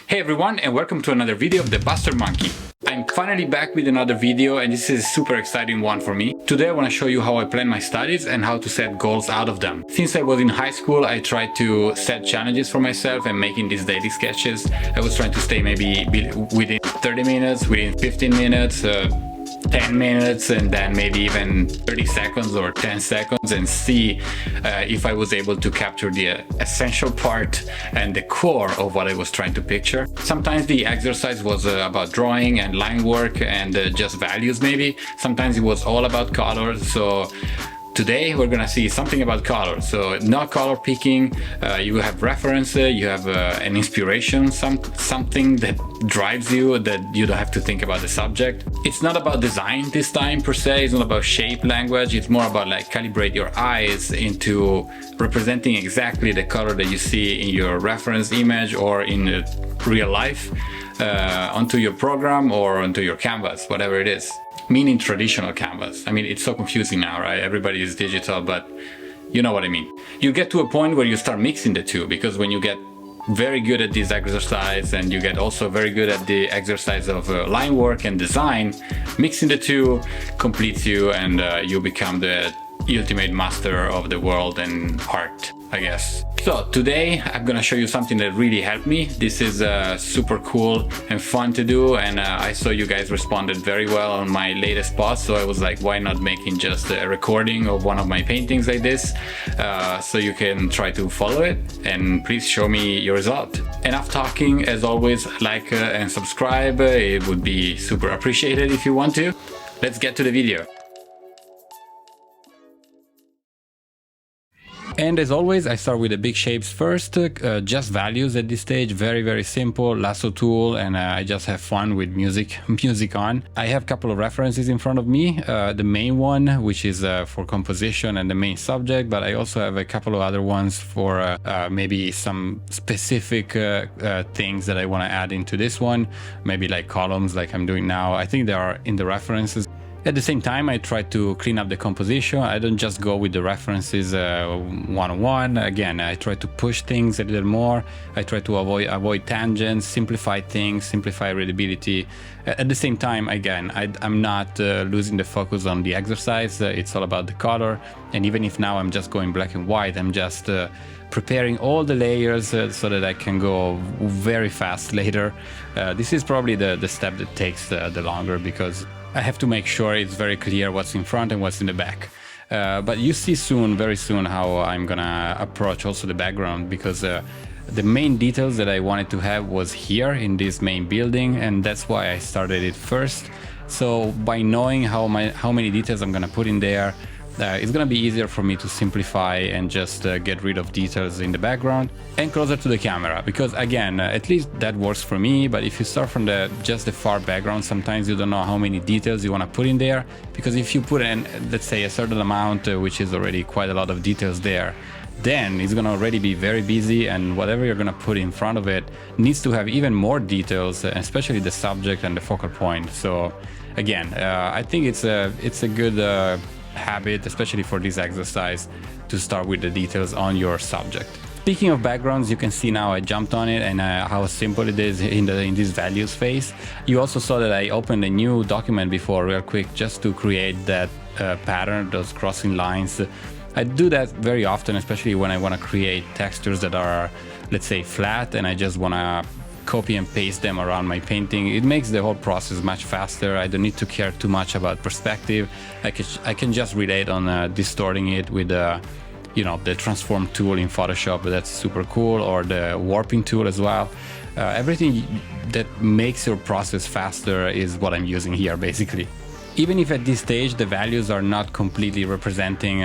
Hey everyone, and welcome to another video of the Buster Monkey. I'm finally back with another video, and this is a super exciting one for me. Today I want to show you how I plan my studies and how to set goals out of them. Since I was in high school, I tried to set challenges for myself and making these daily sketches. I was trying to stay maybe within 30 minutes, within 15 minutes, 10 minutes, and then maybe even 30 seconds or 10 seconds, and see if I was able to capture the essential part and the core of what I was trying to picture. Sometimes the exercise was about drawing and line work and just values maybe. Sometimes it was all about colors. So today we're gonna see something about color. So not color picking, you have reference, you have an inspiration, something that drives you, that you don't have to think about the subject. It's not about design this time per se, it's not about shape language, it's more about like calibrate your eyes into representing exactly the color that you see in your reference image or in real life onto your program or onto your canvas, whatever it is. Meaning traditional canvas. I mean, it's so confusing now, right? Everybody is digital, but you know what I mean. You get to a point where you start mixing the two, because when you get very good at this exercise and you get also very good at the exercise of line work and design, mixing the two completes you, and you become the ultimate master of the world and art, I guess. So today I'm gonna show you something that really helped me. This is super cool and fun to do, and I saw you guys responded very well on my latest post, so I was like, why not making just a recording of one of my paintings like this, so you can try to follow it, and please show me your result. Enough talking. As always, like and subscribe, it would be super appreciated if you want to. Let's get to the video. And as always, I start with the big shapes first, just values at this stage, very simple, lasso tool, and I just have fun with music on. I have a couple of references in front of me, the main one, which is for composition and the main subject, but I also have a couple of other ones for maybe some specific things that I want to add into this one, maybe like columns like I'm doing now. I think they are in the references. At the same time, I try to clean up the composition. I don't just go with the references one-on-one. Again, I try to push things a little more. I try to avoid tangents, simplify things, simplify readability. At the same time, again, I'm not losing the focus on the exercise. It's all about the color. And even if now I'm just going black and white, I'm just preparing all the layers so that I can go very fast later. This is probably the step that takes the longer, because I have to make sure it's very clear what's in front and what's in the back. But you see very soon how I'm gonna approach also the background, because the main details that I wanted to have was here in this main building, and that's why I started it first. So by knowing how many details I'm gonna put in there, it's gonna be easier for me to simplify and just get rid of details in the background and closer to the camera, because again, at least that works for me. But if you start from just the far background, sometimes you don't know how many details you want to put in there, because if you put in, let's say, a certain amount, which is already quite a lot of details there, then it's gonna already be very busy, and whatever you're gonna put in front of it needs to have even more details, especially the subject and the focal point. So again, I think it's a good habit, especially for this exercise, to start with the details on your subject. Speaking of backgrounds, you can see now I jumped on it and how simple it is in this values phase. You also saw that I opened a new document before real quick, just to create that pattern, those crossing lines. I do that very often, especially when I want to create textures that are, let's say, flat, and I just want to copy and paste them around my painting. It makes the whole process much faster. I don't need to care too much about perspective. I can just relate on distorting it with the transform tool in Photoshop. That's super cool, or the warping tool as well. Everything that makes your process faster is what I'm using here, basically. Even if at this stage the values are not completely representing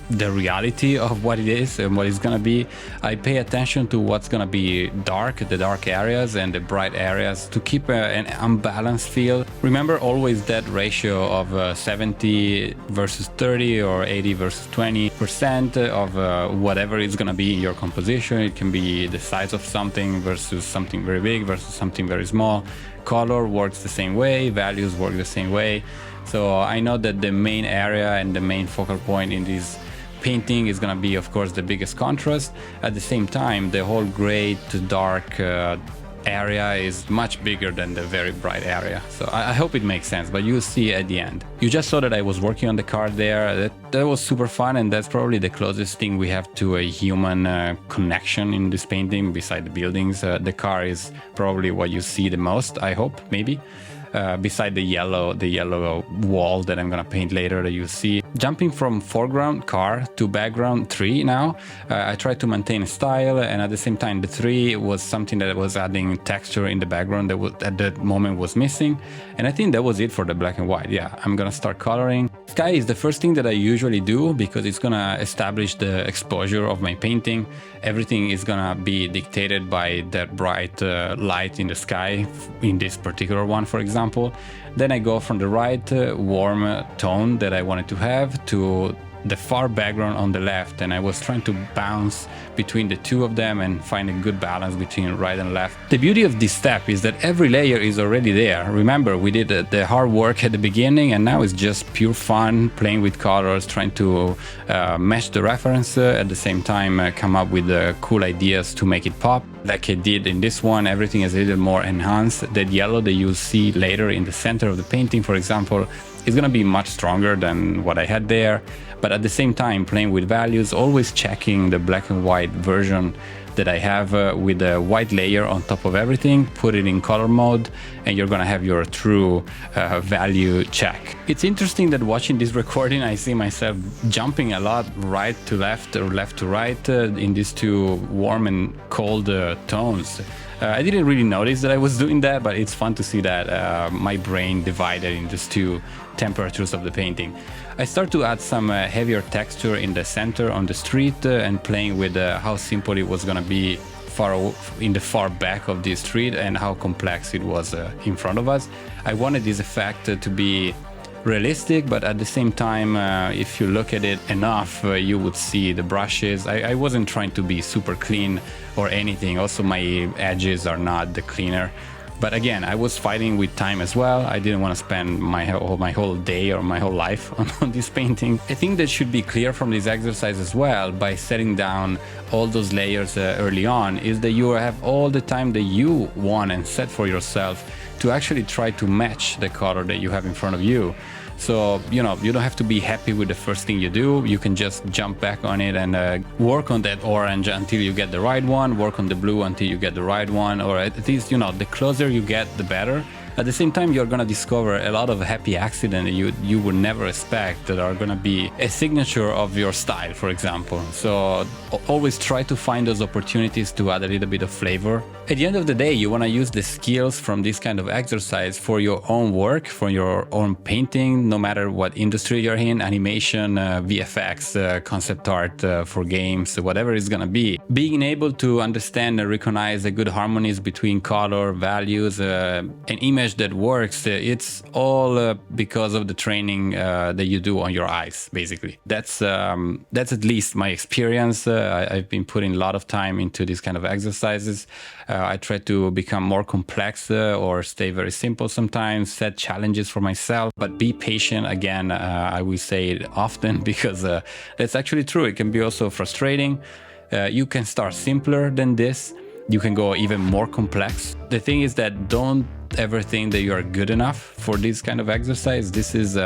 the reality of what it is and what it's gonna be, I pay attention to what's gonna be dark, the dark areas and the bright areas, to keep an unbalanced feel. Remember always that ratio of 70 versus 30 or 80 versus 20% of whatever is gonna be in your composition. It can be the size of something versus something very big versus something very small. Color works the same way, values work the same way. So I know that the main area and the main focal point in this painting is going to be, of course, the biggest contrast. At the same time, the whole gray to dark area is much bigger than the very bright area. So I hope it makes sense, but you'll see at the end. You just saw that I was working on the car there. That was super fun, and that's probably the closest thing we have to a human connection in this painting beside the buildings. The car is probably what you see the most, I hope, maybe. Beside the yellow wall that I'm gonna paint later that you see. Jumping from foreground car to background tree now, I tried to maintain style, and at the same time the tree was something that was adding texture in the background that was, at that moment was missing, and I think that was it for the black and white. Yeah, I'm gonna start coloring. Sky is the first thing that I usually do because it's gonna establish the exposure of my painting. Everything is gonna be dictated by that bright light in the sky, in this particular one, for example. Then I go from the right warm tone that I wanted to have to the far background on the left, and I was trying to bounce between the two of them and find a good balance between right and left. The beauty of this step is that every layer is already there. Remember, we did the hard work at the beginning, and now it's just pure fun playing with colors, trying to match the reference, at the same time come up with cool ideas to make it pop. Like I did in this one, everything is a little more enhanced. That yellow that you'll see later in the center of the painting, for example, is going to be much stronger than what I had there. But at the same time, playing with values, always checking the black and white version that I have with a white layer on top of everything, put it in color mode, and you're gonna have your true value check. It's interesting that watching this recording, I see myself jumping a lot right to left or left to right in these two warm and cold tones. I didn't really notice that I was doing that, but it's fun to see that my brain divided in these two temperatures of the painting. I start to add some heavier texture in the center on the street and playing with how simple it was gonna be in the far back of the street and how complex it was in front of us. I wanted this effect to be realistic, but at the same time, if you look at it enough, you would see the brushes. I wasn't trying to be super clean or anything. Also, my edges are not the cleaner. But again, I was fighting with time as well. I didn't want to spend my whole day or my whole life on this painting. I think that should be clear from this exercise as well, by setting down all those layers early on, is that you have all the time that you want and set for yourself to actually try to match the color that you have in front of you. So, you know, you don't have to be happy with the first thing you do. You can just jump back on it and work on that orange until you get the right one, work on the blue until you get the right one, or at least, you know, the closer you get, the better. At the same time, you're gonna discover a lot of happy accidents you would never expect that are gonna be a signature of your style, for example. So always try to find those opportunities to add a little bit of flavor. At the end of the day, you wanna use the skills from this kind of exercise for your own work, for your own painting, no matter what industry you're in, animation, VFX, concept art for games, whatever it's gonna be. Being able to understand and recognize the good harmonies between color, values, an image that works, it's all because of the training that you do on your eyes, basically. That's at least my experience. I've been putting a lot of time into these kind of exercises. I try to become more complex or stay very simple sometimes, set challenges for myself, but be patient. Again, I will say it often because that's actually true. It can be also frustrating. You can start simpler than this. You can go even more complex. The thing is that don't ever think that you are good enough for this kind of exercise. This is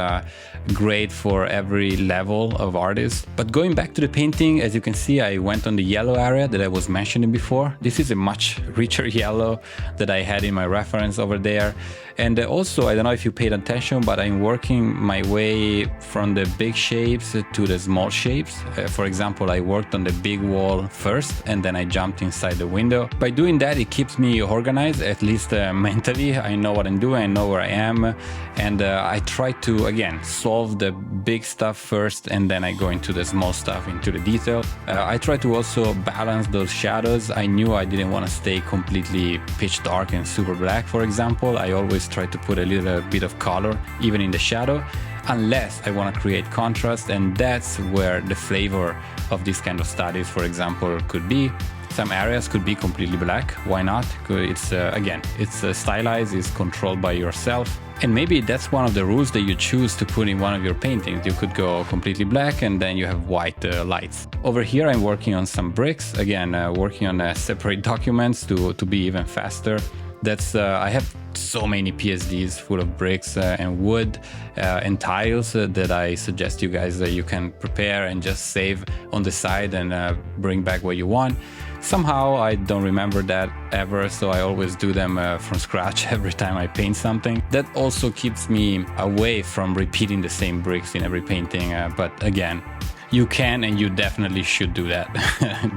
great for every level of artist. But going back to the painting, as you can see, I went on the yellow area that I was mentioning before. This is a much richer yellow that I had in my reference over there. And also, I don't know if you paid attention, but I'm working my way from the big shapes to the small shapes. For example, I worked on the big wall first, and then I jumped inside the window. By doing that, it keeps me organized, at least mentally. I know what I'm doing, I know where I am, and I try to, again, solve the big stuff first, and then I go into the small stuff, into the detail. I try to also balance those shadows. I knew I didn't want to stay completely pitch dark and super black, for example. I always try to put a little bit of color, even in the shadow, unless I want to create contrast, and that's where the flavor of this kind of studies, for example, could be. Some areas could be completely black. Why not? It's again, it's stylized, it's controlled by yourself. And maybe that's one of the rules that you choose to put in one of your paintings. You could go completely black and then you have white lights. Over here I'm working on some bricks, again working on separate documents to be even faster. That's I have so many PSDs full of bricks and wood and tiles that I suggest you guys that you can prepare and just save on the side and bring back what you want. Somehow I don't remember that ever, so I always do them from scratch every time I paint something. That also keeps me away from repeating the same bricks in every painting, but again, you can and you definitely should do that.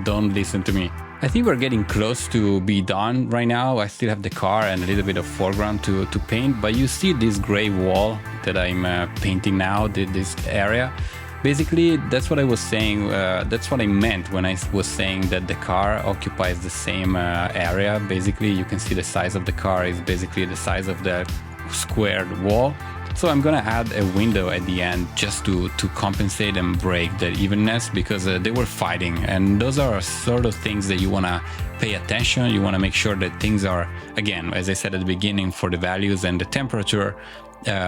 Don't listen to me. I think we're getting close to be done right now. I still have the car and a little bit of foreground to paint, but you see this gray wall that I'm painting now, this area. Basically, that's what I was saying, that's what I meant when I was saying that the car occupies the same area. Basically, you can see the size of the car is basically the size of the squared wall. So I'm gonna add a window at the end just to compensate and break the evenness, because they were fighting, and those are sort of things that you wanna pay attention. You wanna make sure that things are, again, as I said at the beginning, for the values and the temperature,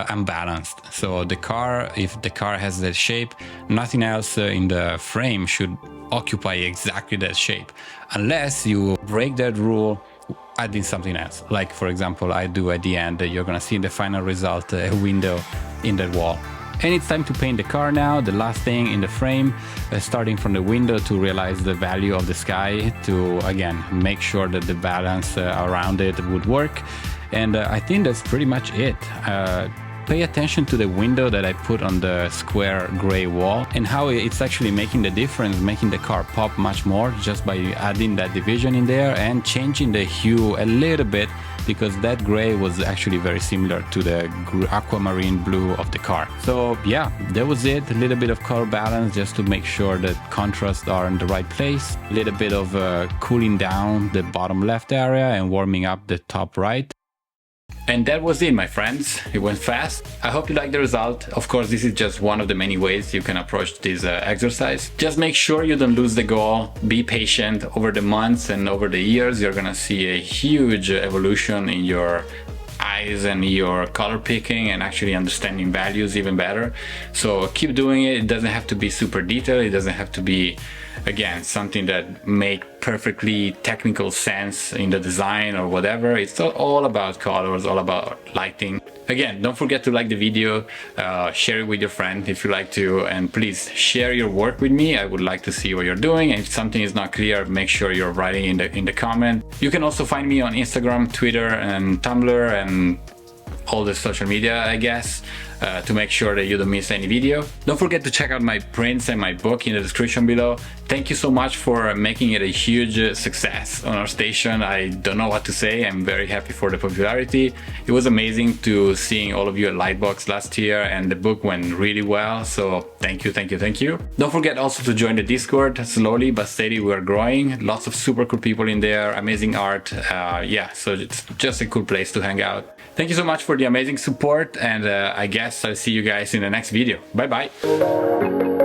unbalanced. So the car, if the car has that shape, nothing else in the frame should occupy exactly that shape, unless you break that rule adding something else. Like for example, I do at the end, you're gonna see the final result, a window in that wall. And it's time to paint the car now, the last thing in the frame, starting from the window to realize the value of the sky, to again make sure that the balance around it would work. And I think that's pretty much it. Pay attention to the window that I put on the square gray wall and how it's actually making the difference, making the car pop much more just by adding that division in there and changing the hue a little bit, because that gray was actually very similar to the aquamarine blue of the car. So yeah, that was it. A little bit of color balance just to make sure that contrasts are in the right place. A little bit of cooling down the bottom left area and warming up the top right. And that was it, my friends. It went fast. I hope you liked the result. Of course, this is just one of the many ways you can approach this exercise. Just make sure you don't lose the goal. Be patient. Over the months and over the years, you're gonna see a huge evolution in your eyes and your color picking and actually understanding values even better. So keep doing it. It doesn't have to be super detailed. It doesn't have to be, again, something that make perfectly technical sense in the design or whatever. It's all about colors, all about lighting. Again, don't forget to like the video, share it with your friend if you like to, and please share your work with me. I would like to see what you're doing. And if something is not clear, make sure you're writing in the comment. You can also find me on Instagram, Twitter, and Tumblr, and all the social media, I guess, to make sure that you don't miss any video. Don't forget to check out my prints and my book in the description below. Thank you so much for making it a huge success on our station. I don't know what to say. I'm very happy for the popularity. It was amazing to seeing all of you at Lightbox last year, and the book went really well. So thank you, thank you, thank you. Don't forget also to join the Discord. Slowly but steady we're growing. Lots of super cool people in there, amazing art. Yeah, so it's just a cool place to hang out. Thank you so much for the amazing support, and I guess I'll see you guys in the next video. Bye bye.